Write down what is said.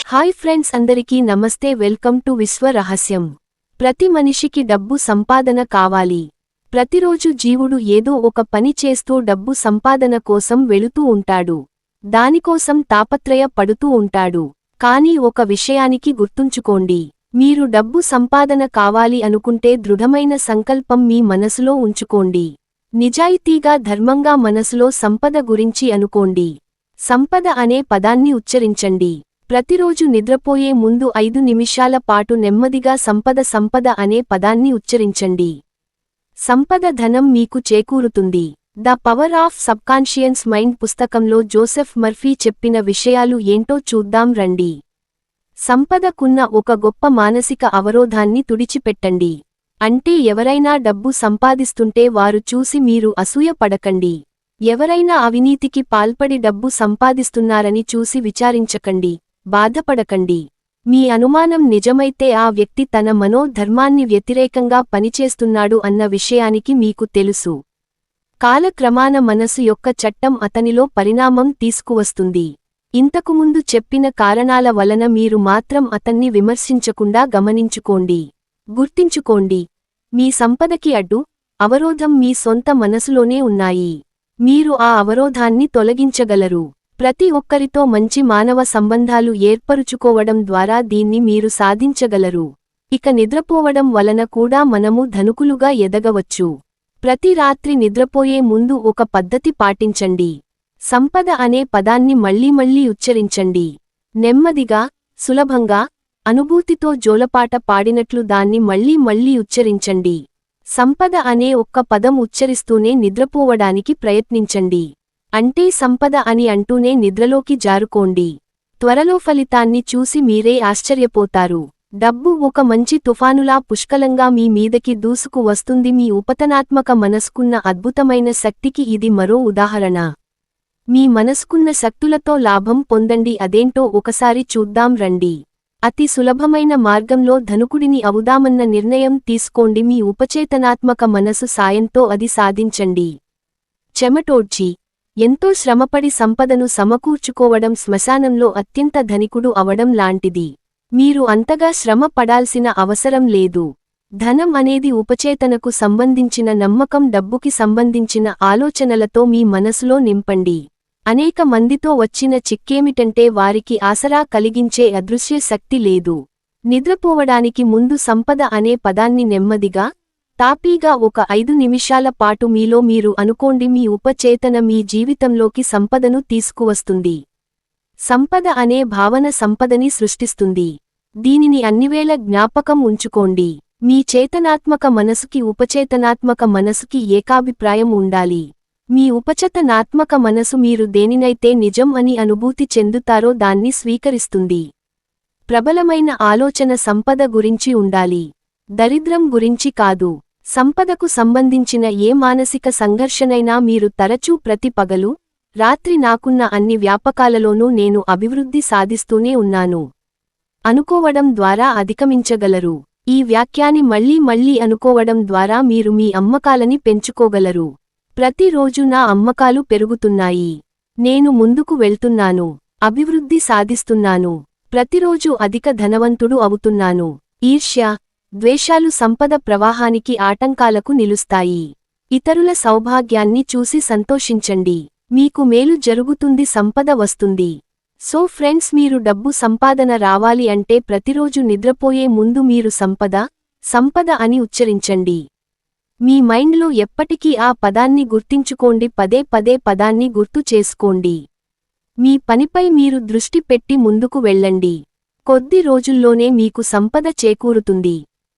Hi friends, అందరికీ నమస్తే. Welcome to విశ్వ రహస్యం. ప్రతి మనిషికి డబ్బు సంపాదన కావాలి. ప్రతిరోజు జీవుడు ఏదో ఒక పని చేస్తూ డబ్బు సంపాదన కోసం వెళుతూ ఉంటాడు. దానికోసం తాపత్రయ పడుతూ ఉంటాడు. కానీ ఒక విషయానికి గుర్తుంచుకోండి, మీరు డబ్బు సంపాదన కావాలి అనుకుంటే దృఢమైన సంకల్పం మీ మనసులో ఉంచుకోండి. నిజాయితీగా ధర్మంగా మనసులో సంపద గురించి అనుకోండి. సంపద అనే పదాన్ని ఉచ్చరించండి. ప్రతిరోజు నిద్రపోయే ముందు 5 నిమిషాల పాటు నెమ్మదిగా సంపద అనే పదాన్ని ఉచ్చరించండి. సంపద ధనం మీకు చేకూరుతుంది. The power of subconscious mind పుస్తకంలో జోసెఫ్ మర్ఫీ చెప్పిన విషయాలు ఏంటో చూద్దాం రండి. సంపదకున్న ఒక గొప్ప మానసిక అవరోధాన్ని తుడిచిపెట్టండి. అంటే ఎవరైనా డబ్బు సంపాదిస్తుంటే వారు చూసి మీరు అసూయ పడకండి. ఎవరైనా అవినీతికి పాల్పడి డబ్బు సంపాదిస్తున్నారని చూసి విచారించకండి, బాధపడకండి. మీ అనుమానం నిజమైతే ఆ వ్యక్తి తన మనోధర్మాన్ని వ్యతిరేకంగా పనిచేస్తున్నాడు అన్న విషయానికి మీకు తెలుసు. కాలక్రమాన మనసు యొక్క చట్టం అతనిలో పరిణామం తీసుకువస్తుంది. ఇంతకుముందు చెప్పిన కారణాల వలన మీరు మాత్రం అతన్ని విమర్శించకుండా గమనించుకోండి. గుర్తించుకోండి, మీ సంపదకి అడ్డు, అవరోధం మీ సొంత మనసులోనే ఉన్నాయి. మీరు ఆ అవరోధాన్ని తొలగించగలరు. ప్రతి ఒక్కరితో మంచి మానవ సంబంధాలు ఏర్పరుచుకోవడం ద్వారా దీన్ని మీరు సాధించగలరు. ఇక నిద్రపోవడం వలన కూడా మనము ధనుకులుగా ఎదగవచ్చు. ప్రతి రాత్రి నిద్రపోయే ముందు ఒక పద్ధతి పాటించండి. సంపద అనే పదాన్ని మళ్ళీ ఉచ్చరించండి. నెమ్మదిగా, సులభంగా, అనుభూతితో జోలపాట పాడినట్లు దాన్ని మళ్ళీ ఉచ్చరించండి. సంపద అనే ఒక్క పదం ఉచ్చరిస్తూనే నిద్రపోవడానికి ప్రయత్నించండి. అంటే సంపద అని అంటూనే నిద్రలోకి జారుకోండి. త్వరలో ఫలితాన్ని చూసి మీరే ఆశ్చర్యపోతారు. డబ్బు ఒక మంచి తుఫానులా పుష్కలంగా మీ మీదకి దూసుకు వస్తుంది. మీ ఉపతనాత్మక మనసుకున్న అద్భుతమైన శక్తికి ఇది మరో ఉదాహరణ. మీ మనసుకున్న శక్తులతో లాభం పొందండి. అదేంటో ఒకసారి చూద్దాం రండి. అతి సులభమైన మార్గంలో ధనుకుడిని అవుదామన్న నిర్ణయం తీసుకోండి. మీ ఉపచేతనాత్మక మనసు సాయంతో అది సాధించండి. చెమటోడ్చి, ఎంతో శ్రమపడి సంపదను సమకూర్చుకోవడం శ్మశానంలో అత్యంత ధనికుడు అవడం లాంటిది. మీరు అంతగా శ్రమ పడాల్సిన అవసరం లేదు. ధనం అనేది ఉపచేతనకు సంబంధించిన నమ్మకం. డబ్బుకి సంబంధించిన ఆలోచనలతో మీ మనసులో నింపండి. అనేక మందితో వచ్చిన చిక్కేమిటంటే వారికి ఆసరా కలిగించే అదృశ్య శక్తి లేదు. నిద్రపోవడానికి ముందు సంపద అనే పదాన్ని నెమ్మదిగా, తాపీగా ఒక 5 నిమిషాల పాటు మీలో మీరు అనుకోండి. మీ ఉపచేతన మీ జీవితంలోకి సంపదను తీసుకువస్తుంది. సంపద అనే భావన సంపదని సృష్టిస్తుంది. దీనిని అన్నివేళ జ్ఞాపకం ఉంచుకోండి. మీ చేతనాత్మక మనసుకి ఉపచేతనాత్మక మనసుకి ఏకాభిప్రాయం ఉండాలి. మీ ఉపచేతనాత్మక మనసు మీరు దేనినైతే నిజం అని అనుభూతి చెందుతారో దాన్ని స్వీకరిస్తుంది. ప్రబలమైన ఆలోచన సంపద గురించి ఉండాలి, దరిద్రం గురించి కాదు. సంపదకు సంబంధించిన ఏ మానసిక సంఘర్షణైనా మీరు తరచూ ప్రతి పగలు, రాత్రి నాకున్న అన్ని వ్యాపకాలలోనూ నేను అభివృద్ధి సాధిస్తూనే ఉన్నాను అనుకోవడం ద్వారా అధిగమించగలరు. ఈ వాక్యాన్ని మళ్ళీ అనుకోవడం ద్వారా మీరు మీ అమ్మకాలని పెంచుకోగలరు. ప్రతిరోజు నా అమ్మకాలు పెరుగుతున్నాయి, నేను ముందుకు వెళ్తున్నాను, అభివృద్ధి సాధిస్తున్నాను, ప్రతిరోజు అధిక ధనవంతుడు అవుతున్నాను. ఈర్ష్య, ద్వేషాలు సంపద ప్రవాహానికి ఆటంకాలకు నిలుస్తాయి. ఇతరుల సౌభాగ్యాన్ని చూసి సంతోషించండి. మీకు మేలు జరుగుతుంది, సంపద వస్తుంది. సో ఫ్రెండ్స్, మీరు డబ్బు సంపాదన రావాలి అంటే ప్రతిరోజు నిద్రపోయే ముందు మీరు సంపద అని ఉచ్చరించండి. మీ మైండ్లో ఎప్పటికీ ఆ పదాన్ని గుర్తించుకోండి. పదే పదాన్ని గుర్తు చేసుకోండి. మీ పనిపై మీరు దృష్టి పెట్టి ముందుకు వెళ్ళండి. కొద్ది రోజుల్లోనే మీకు సంపద చేకూరుతుంది.